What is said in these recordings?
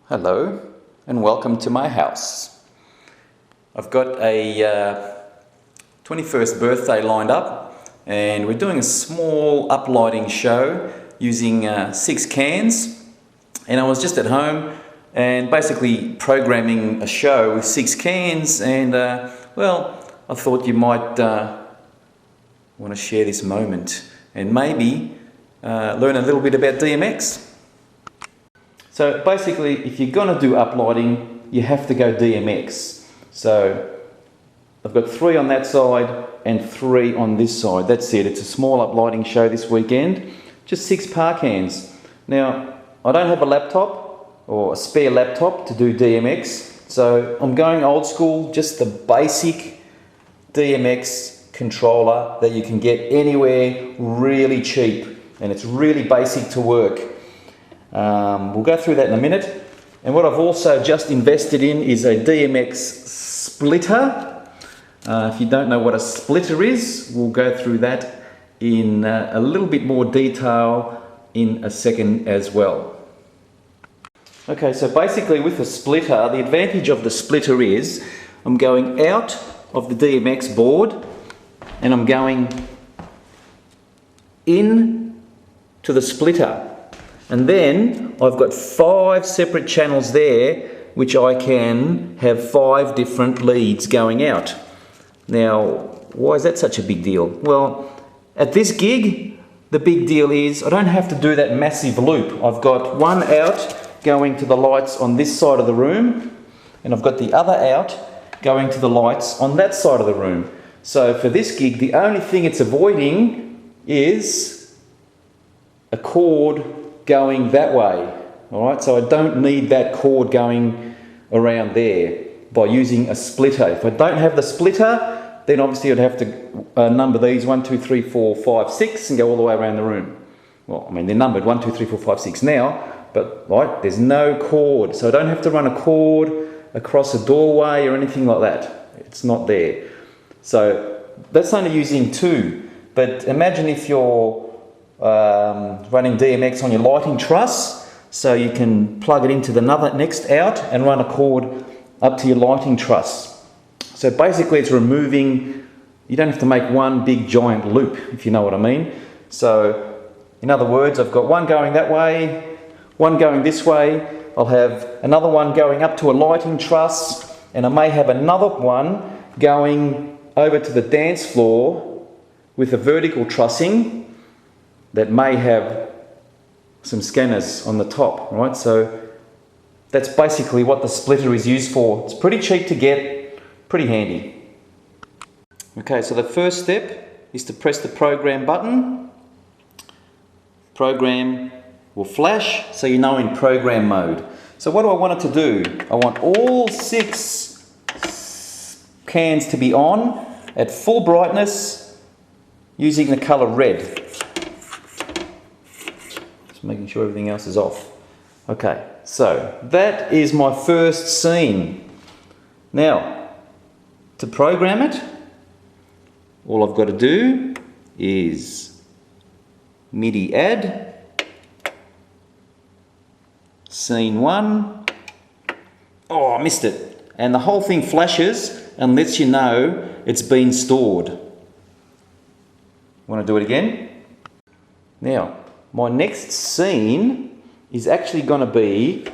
Hello and welcome to my house. I've got a 21st birthday lined up and we're doing a small uplighting show using 6 cans, and I was just at home and basically programming a show with 6 cans, and well, I thought you might want to share this moment and maybe learn a little bit about DMX. So basically, if you're going to do uplighting, you have to go DMX. So I've got 3 on that side and 3 on this side. That's it. It's a small uplighting show this weekend. Just 6 par cans. Now, I don't have a laptop or a spare laptop to do DMX. So I'm going old school, just the basic DMX controller that you can get anywhere really cheap. And it's really basic to work. We'll go through that in a minute. And what I've also just invested in is a DMX splitter. If you don't know what a splitter is, we'll go through that in a little bit more detail in a second as well. Okay, so basically with the splitter, the advantage of the splitter is I'm going out of the DMX board and I'm going in to the splitter. And then I've got 5 separate channels there which I can have 5 different leads going out. Now, why is that such a big deal? Well, at this gig, the big deal is I don't have to do that massive loop. I've got one out going to the lights on this side of the room, and I've got the other out going to the lights on that side of the room. So for this gig, the only thing it's avoiding is a cord going that way. All right, so I don't need that cord going around there by using a splitter. If I don't have the splitter, then obviously I'd have to number these 1, 2, 3, 4, 5, 6 and go all the way around the room. Well, I mean, they're numbered 1, 2, 3, 4, 5, 6 now, but right, there's no cord. So I don't have to run a cord across a doorway or anything like that. It's not there. So that's only using 2. But imagine if you're running DMX on your lighting truss, so you can plug it into the next out and run a cord up to your lighting truss. So basically it's removing, you don't have to make one big giant loop, if you know what I mean. So in other words, I've got one going that way, one going this way, I'll have another one going up to a lighting truss, and I may have another one going over to the dance floor with a vertical trussing that may have some scanners on the top, right? So that's basically what the splitter is used for. It's pretty cheap to get, pretty handy. Okay, so the first step is to press the program button. Program will flash, so you know in program mode. So what do I want it to do? I want all 6 cans to be on at full brightness using the color red. Making sure everything else is off. Okay, so that is my first scene. Now, to program it, all I've got to do is MIDI add, scene 1. Oh, I missed it. And the whole thing flashes and lets you know it's been stored. Want to do it again? Now, my next scene is actually going to be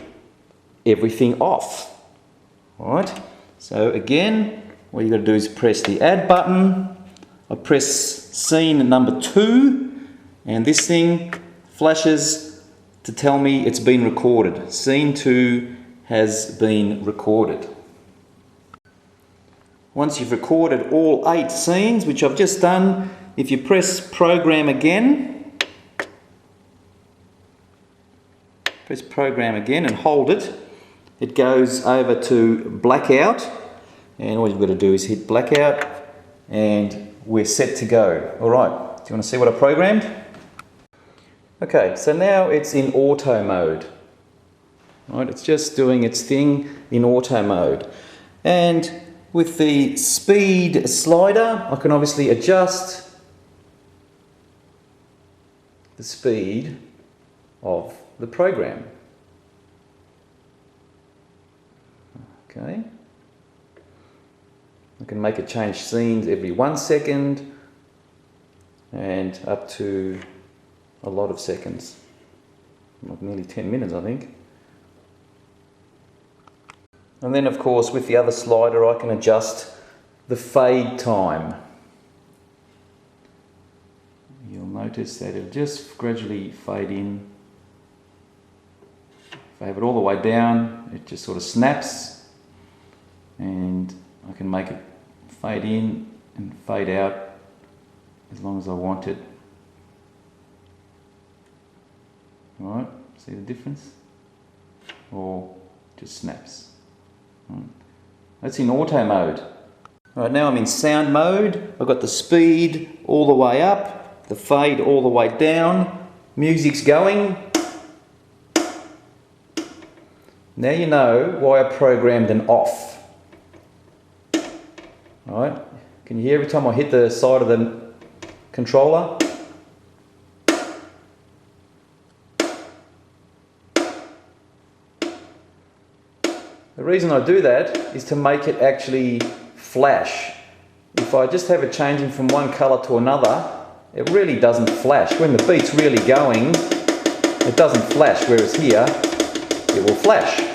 everything off. All right, so again, what you got to do is press the add button. I press scene number 2, and this thing flashes to tell me it's been recorded. Scene 2 has been recorded. Once you've recorded all 8 scenes, which I've just done, if you press program again, press program again and hold it, it goes over to blackout, and all you've got to do is hit blackout and we're set to go. Alright, do you want to see what I programmed? Okay, so now it's in auto mode. Right, it's just doing its thing in auto mode. And with the speed slider, I can obviously adjust the speed of the program. Okay. I can make it change scenes every 1 second and up to a lot of seconds, like nearly 10 minutes I think. And then of course with the other slider I can adjust the fade time. You'll notice that it'll just gradually fade in. If I have it all the way down, it just sort of snaps, and I can make it fade in and fade out as long as I want it. Alright, see the difference? Or just snaps. Right. That's in auto mode. Alright, now I'm in sound mode. I've got the speed all the way up, the fade all the way down, music's going. Now you know why I programmed an off. Alright, can you hear every time I hit the side of the controller? The reason I do that is to make it actually flash. If I just have it changing from one colour to another, it really doesn't flash. When the beat's really going, it doesn't flash, whereas here, it will flash.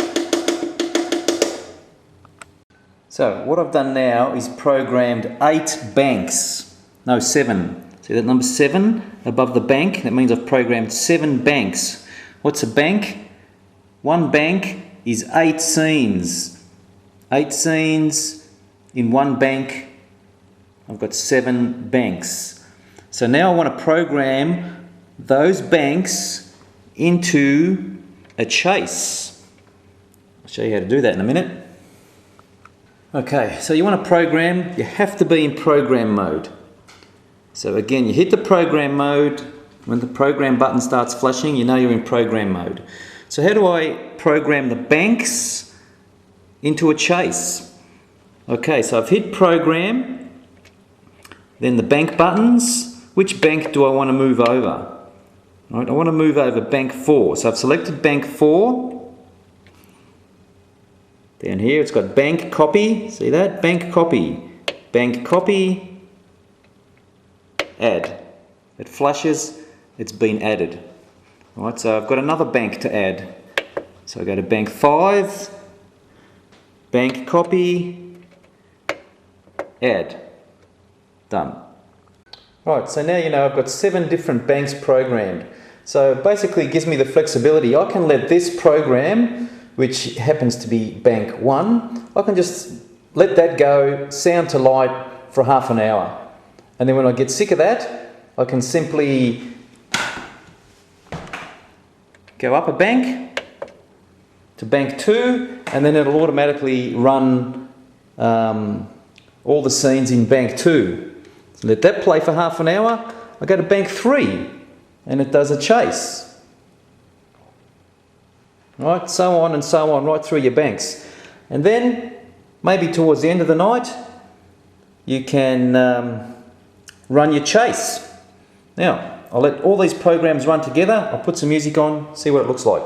So what I've done now is programmed 8 banks. No, 7. See that number 7 above the bank? That means I've programmed 7 banks. What's a bank? One bank is 8 scenes. 8 scenes in one bank. I've got 7 banks. So now I want to program those banks into a chase. I'll show you how to do that in a minute. Okay, so you want to program, you have to be in program mode. So again, you hit the program mode. When the program button starts flashing, you know you're in program mode. So how do I program the banks into a chase? Okay, so I've hit program, then the bank buttons. Which bank do I want to move over? Right, I want to move over bank 4. So I've selected bank 4. Down here it's got bank copy. See that? Bank copy. Bank copy. Add. It flashes. It's been added. Right, so I've got another bank to add. So I go to bank 5. Bank copy. Add. Done. Right, so now you know I've got 7 different banks programmed. So basically it gives me the flexibility. I can let this program, which happens to be bank 1, I can just let that go, sound to light for half an hour. And then when I get sick of that, I can simply go up a bank to bank 2, and then it'll automatically run all the scenes in bank 2. So let that play for half an hour. I go to bank 3 and it does a chase. Right, so on and so on, right through your banks. And then, maybe towards the end of the night, you can run your chase. Now, I'll let all these programs run together. I'll put some music on, see what it looks like.